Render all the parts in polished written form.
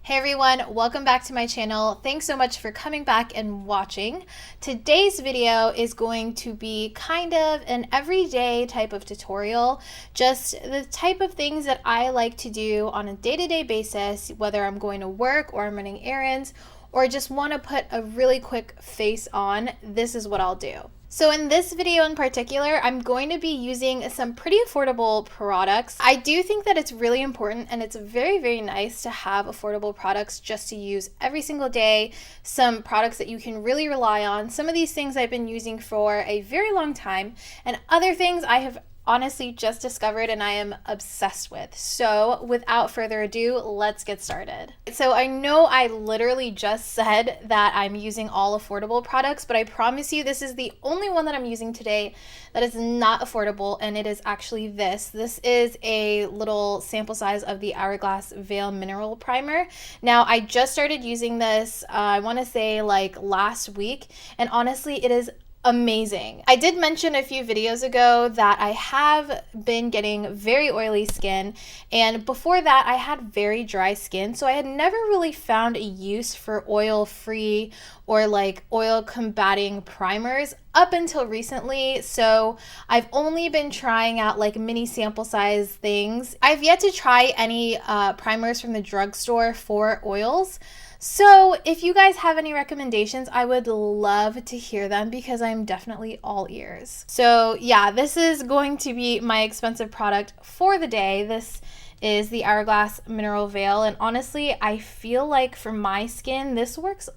Hey everyone, welcome back to my channel. Thanks so much for coming back and watching. Today's video is going to be kind of an everyday type of tutorial, just the type of things that I like to do on a day-to-day basis, whether I'm going to work or I'm running errands or just want to put a really quick face on. This is what I'll do. So in this video in particular, I'm going to be using some pretty affordable products. I do think that it's really important and it's very, very nice to have affordable products just to use every single day. Some products that you can really rely on. Some of these things I've been using for a very long time, and other things I have honestly just discovered and I am obsessed with. So without further ado, let's get started. So I know I literally just said that I'm using all affordable products, but I promise you this is the only one that I'm using today that is not affordable, and it is actually this. This is a little sample size of the Hourglass Veil Mineral Primer. Now I just started using this, I want to say like last week, and honestly it is amazing. I did mention a few videos ago that I have been getting very oily skin, and before that I had very dry skin, so I had never really found a use for oil-free or like oil combating primers up until recently. So I've only been trying out like mini sample size things. I've yet to try any primers from the drugstore for oils. So if you guys have any recommendations, I would love to hear them because I'm definitely all ears. So yeah, this is going to be my expensive product for the day. This is the Hourglass Mineral Veil, and honestly, I feel like for my skin, this works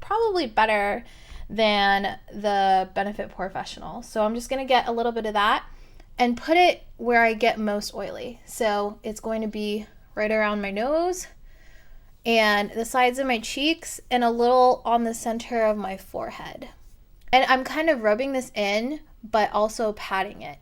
probably better than the Benefit Professional. So I'm just gonna get a little bit of that and put it where I get most oily. So it's going to be right around my nose and the sides of my cheeks and a little on the center of my forehead. And I'm kind of rubbing this in, but also patting it.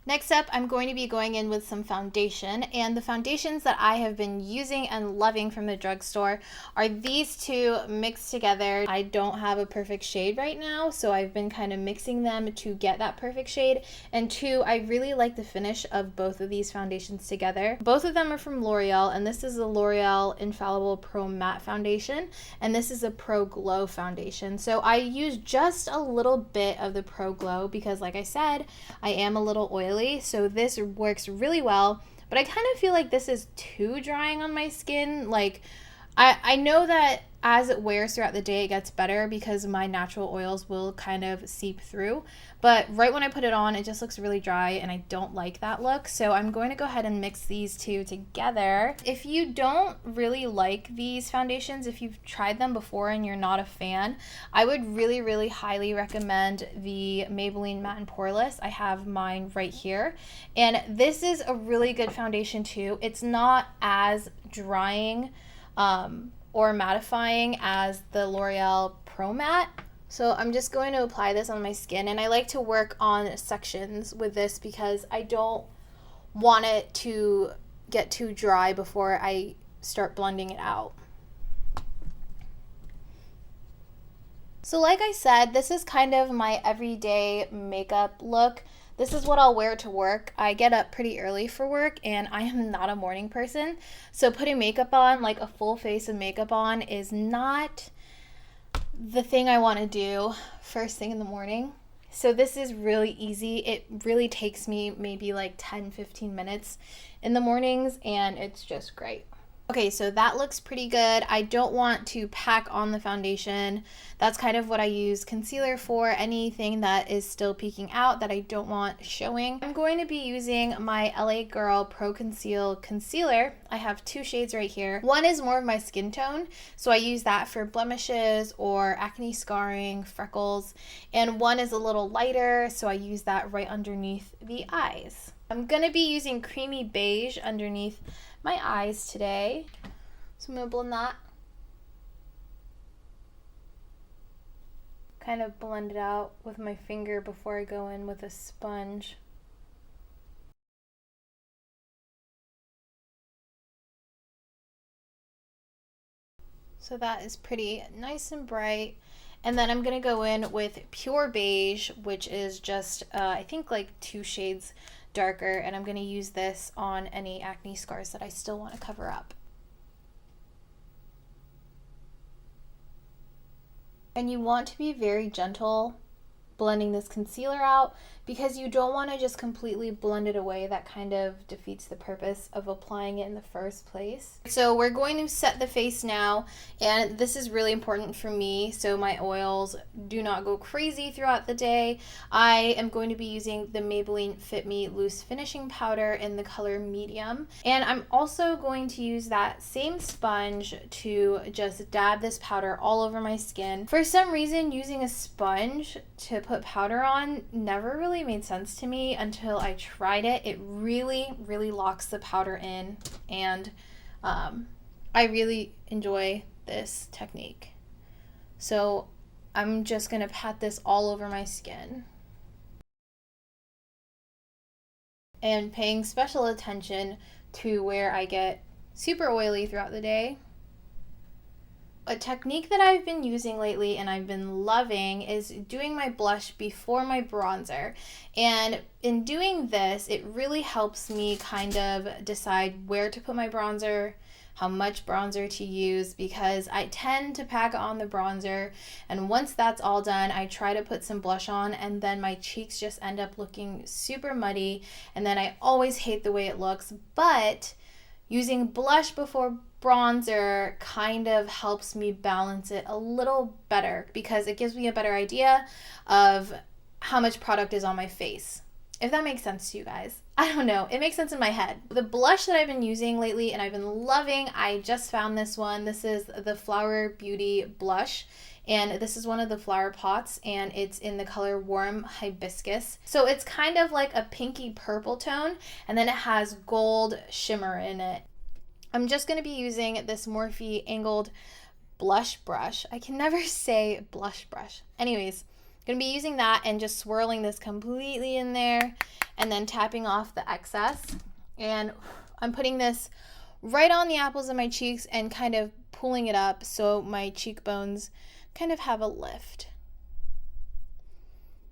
Next up, I'm going to be going in with some foundation, and the foundations that I have been using and loving from the drugstore are these two mixed together. I don't have a perfect shade right now, so I've been kind of mixing them to get that perfect shade. And two, I really like the finish of both of these foundations together. Both of them are from L'Oreal, and this is the L'Oreal Infallible Pro Matte Foundation, and this is a Pro Glow foundation. So I use just a little bit of the Pro Glow because, like I said, I am a little oily. So this works really well, but I kind of feel like this is too drying on my skin. Like I know that as it wears throughout the day, it gets better because my natural oils will kind of seep through. But right when I put it on, it just looks really dry, and I don't like that look. So I'm going to go ahead and mix these two together. If you don't really like these foundations, if you've tried them before and you're not a fan, I would really, really highly recommend the Maybelline Matte and Poreless. I have mine right here. And this is a really good foundation too. It's not as drying or mattifying as the L'Oreal Pro Matte. So I'm just going to apply this on my skin, and I like to work on sections with this because I don't want it to get too dry before I start blending it out. So like I said, this is kind of my everyday makeup look. This is what I'll wear to work. I get up pretty early for work, and I am not a morning person. So putting makeup on, like a full face of makeup on, is not the thing I want to do first thing in the morning. So this is really easy. It really takes me maybe like 10-15 minutes in the mornings, and it's just great. Okay, so that looks pretty good. I don't want to pack on the foundation. That's kind of what I use concealer for, anything that is still peeking out that I don't want showing. I'm going to be using my LA Girl Pro Conceal Concealer. I have two shades right here. One is more of my skin tone, so I use that for blemishes or acne scarring, freckles, and one is a little lighter, so I use that right underneath the eyes. I'm going to be using creamy beige underneath my eyes today. So I'm going to blend that. Kind of blend it out with my finger before I go in with a sponge. So that is pretty nice and bright. And then I'm going to go in with Pure Beige, which is just, I think like 2 shades darker. And I'm going to use this on any acne scars that I still want to cover up. And you want to be very gentle blending this concealer out because you don't want to just completely blend it away. That kind of defeats the purpose of applying it in the first place. So we're going to set the face now, and this is really important for me so my oils do not go crazy throughout the day. I am going to be using the Maybelline Fit Me Loose Finishing Powder in the color medium, and I'm also going to use that same sponge to just dab this powder all over my skin. For some reason, using a sponge to put powder on never really made sense to me until I tried it. It really locks the powder in, and I really enjoy this technique. So I'm just gonna pat this all over my skin. And paying special attention to where I get super oily throughout the day. A technique that I've been using lately and I've been loving is doing my blush before my bronzer. And in doing this, it really helps me kind of decide where to put my bronzer, how much bronzer to use, because I tend to pack on the bronzer, and once that's all done, I try to put some blush on, and then my cheeks just end up looking super muddy, and then I always hate the way it looks. But using blush before bronzer kind of helps me balance it a little better because it gives me a better idea of how much product is on my face. If that makes sense to you guys. I don't know. It makes sense in my head. The blush that I've been using lately and I've been loving, I just found this one. This is the Flower Beauty blush. And this is one of the flower pots, and it's in the color Warm Hibiscus. So it's kind of like a pinky purple tone, and then it has gold shimmer in it. I'm just going to be using this Morphe angled blush brush. I can never say blush brush. Anyways, I'm going to be using that and just swirling this completely in there and then tapping off the excess. And I'm putting this right on the apples of my cheeks and kind of pulling it up so my cheekbones kind of have a lift.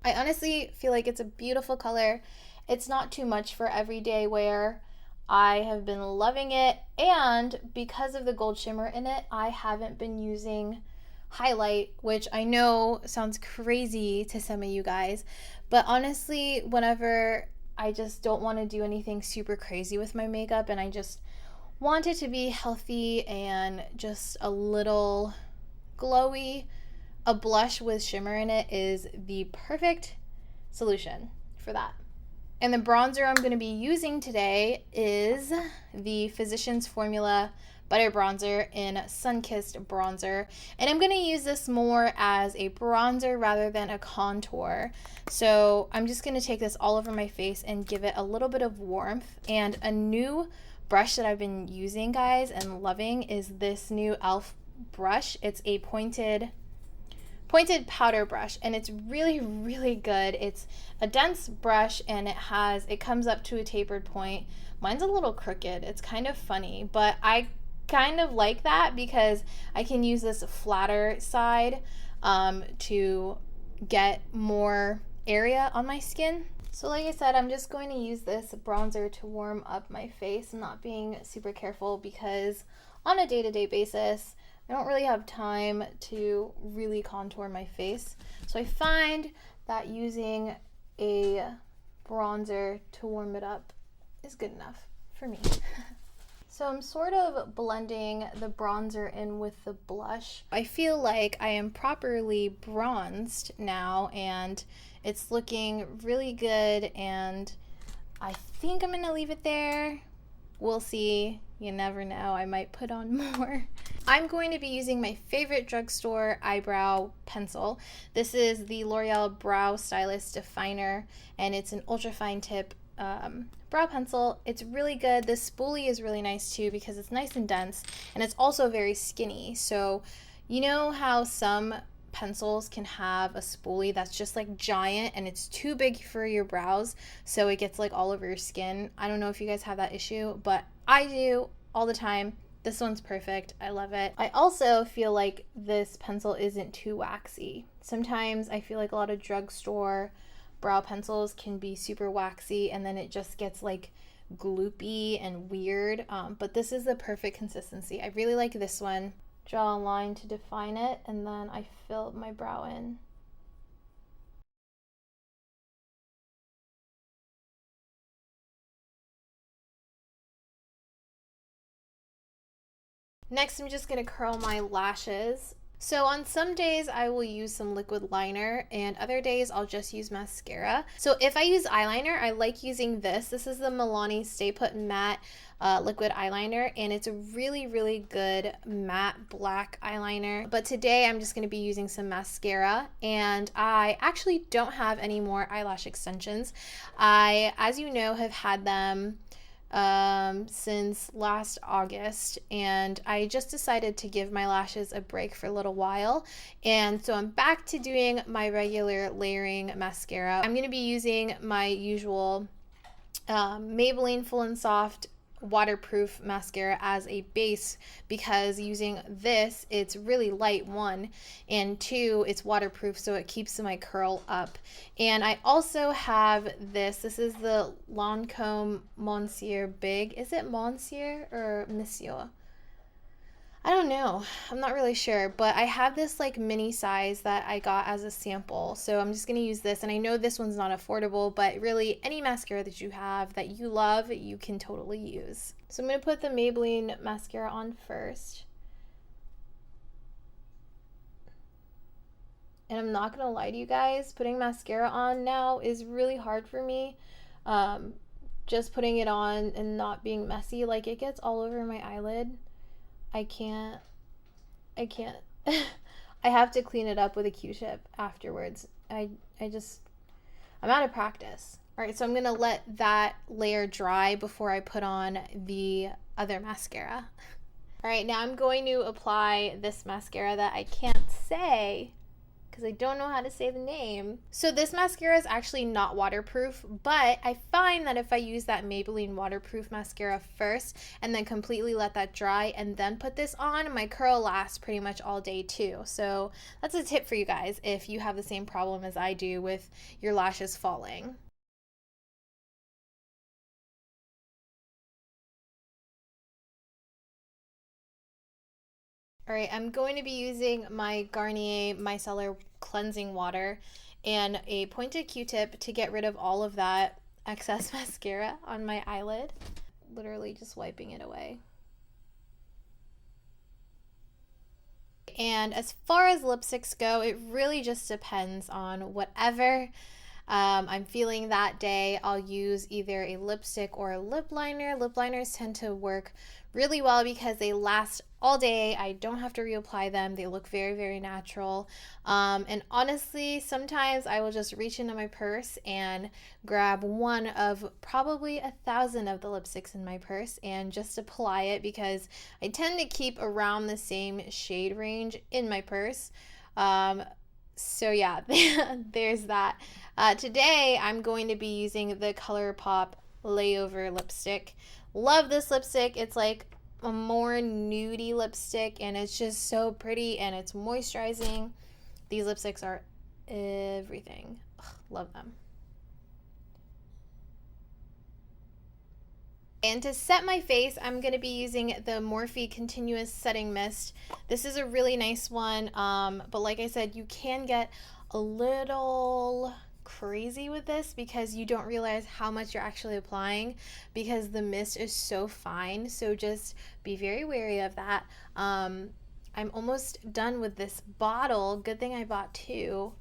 I honestly feel like it's a beautiful color. It's not too much for everyday wear. I have been loving it, and because of the gold shimmer in it, I haven't been using highlight, which I know sounds crazy to some of you guys, but honestly, whenever I just don't want to do anything super crazy with my makeup and I just want it to be healthy and just a little glowy, a blush with shimmer in it is the perfect solution for that. And the bronzer I'm going to be using today is the Physicians Formula Butter Bronzer in Sunkissed Bronzer. And I'm going to use this more as a bronzer rather than a contour. So I'm just going to take this all over my face and give it a little bit of warmth. And a new brush that I've been using, guys, and loving is this new e.l.f. brush. It's a pointed powder brush, and it's really good. It's a dense brush, and it comes up to a tapered point. Mine's a little crooked. It's kind of funny, but I kind of like that because I can use this flatter side to get more area on my skin. So like I said, I'm just going to use this bronzer to warm up my face, not being super careful because on a day-to-day basis, I don't really have time to really contour my face. So I find that using a bronzer to warm it up is good enough for me. So I'm sort of blending the bronzer in with the blush. I feel like I am properly bronzed now and it's looking really good, and I think I'm gonna leave it there. We'll see. You never know. I might put on more. I'm going to be using my favorite drugstore eyebrow pencil. This is the L'Oreal Brow Stylist Definer, and it's an ultra fine tip brow pencil. It's really good. This spoolie is really nice too because it's nice and dense, and it's also very skinny. So you know how some pencils can have a spoolie that's just like giant and it's too big for your brows, so it gets like all over your skin. I don't know if you guys have that issue, but I do all the time. This one's perfect. I love it. I also feel like this pencil isn't too waxy. Sometimes I feel like a lot of drugstore brow pencils can be super waxy and then it just gets like gloopy and weird, but this is the perfect consistency. I really like this one. draw a line to define it, and then I fill my brow in. Next, I'm just going to curl my lashes. So on some days I will use some liquid liner, and other days I'll just use mascara. So if I use eyeliner, I like using this. This is the Milani Stay Put Matte liquid eyeliner, and it's a really good matte black eyeliner. But today I'm just going to be using some mascara, and I actually don't have any more eyelash extensions. I, as you know, have had them since last August, and I just decided to give my lashes a break for a little while, and so I'm back to doing my regular layering mascara. I'm going to be using my usual Maybelline Full and Soft waterproof mascara as a base, because using this, it's really light, one, and two, it's waterproof, so it keeps my curl up. And I also have this is the Lancome Monsieur Big. Is it Monsieur or Monsieur? I don't know. I'm not really sure, but I have this like mini size that I got as a sample. So I'm just going to use this, and I know this one's not affordable, but really any mascara that you have that you love, you can totally use. So I'm going to put the Maybelline mascara on first. And I'm not going to lie to you guys, putting mascara on now is really hard for me. Just putting it on and not being messy, like it gets all over my eyelid. I can't. I have to clean it up with a Q-tip afterwards. I'm out of practice. All right, so I'm gonna let that layer dry before I put on the other mascara. All right, now I'm going to apply this mascara that I can't say because I don't know how to say the name. So this mascara is actually not waterproof, but I find that if I use that Maybelline waterproof mascara first and then completely let that dry and then put this on, my curl lasts pretty much all day too. So that's a tip for you guys if you have the same problem as I do with your lashes falling. All right, I'm going to be using my Garnier Micellar Cleansing Water and a pointed Q-tip to get rid of all of that excess mascara on my eyelid. Literally just wiping it away. And as far as lipsticks go, it really just depends on whatever I'm feeling that day. I'll use either a lipstick or a lip liner. Lip liners tend to work really well because they last all day. I don't have to reapply them. They look very natural. And honestly, sometimes I will just reach into my purse and grab one of probably 1,000 of the lipsticks in my purse and just apply it, because I tend to keep around the same shade range in my purse. So yeah, there's that. Today I'm going to be using the ColourPop Layover lipstick. Love this lipstick. It's like a more nudie lipstick, and it's just so pretty, and it's moisturizing. These lipsticks are everything. Ugh, love them. And to set my face, I'm going to be using the Morphe Continuous Setting Mist. This is a really nice one, but like I said, you can get a little crazy with this because you don't realize how much you're actually applying because the mist is so fine. So just be very wary of that. I'm almost done with this bottle. Good thing I bought two.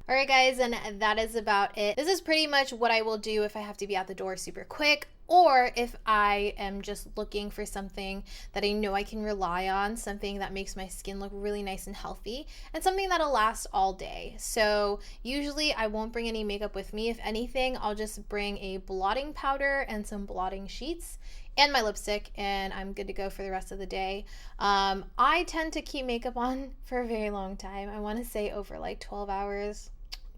Alright guys, and that is about it. This is pretty much what I will do if I have to be out the door super quick, or if I am just looking for something that I know I can rely on, something that makes my skin look really nice and healthy, and something that'll last all day. So usually I won't bring any makeup with me. If anything, I'll just bring a blotting powder and some blotting sheets and my lipstick, and I'm good to go for the rest of the day. I tend to keep makeup on for a very long time. I want to say over like 12 hours.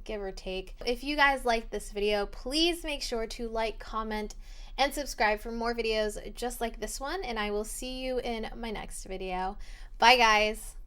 Give or take. If you guys like this video, please make sure to like, comment, and subscribe for more videos just like this one, and I will see you in my next video. Bye guys.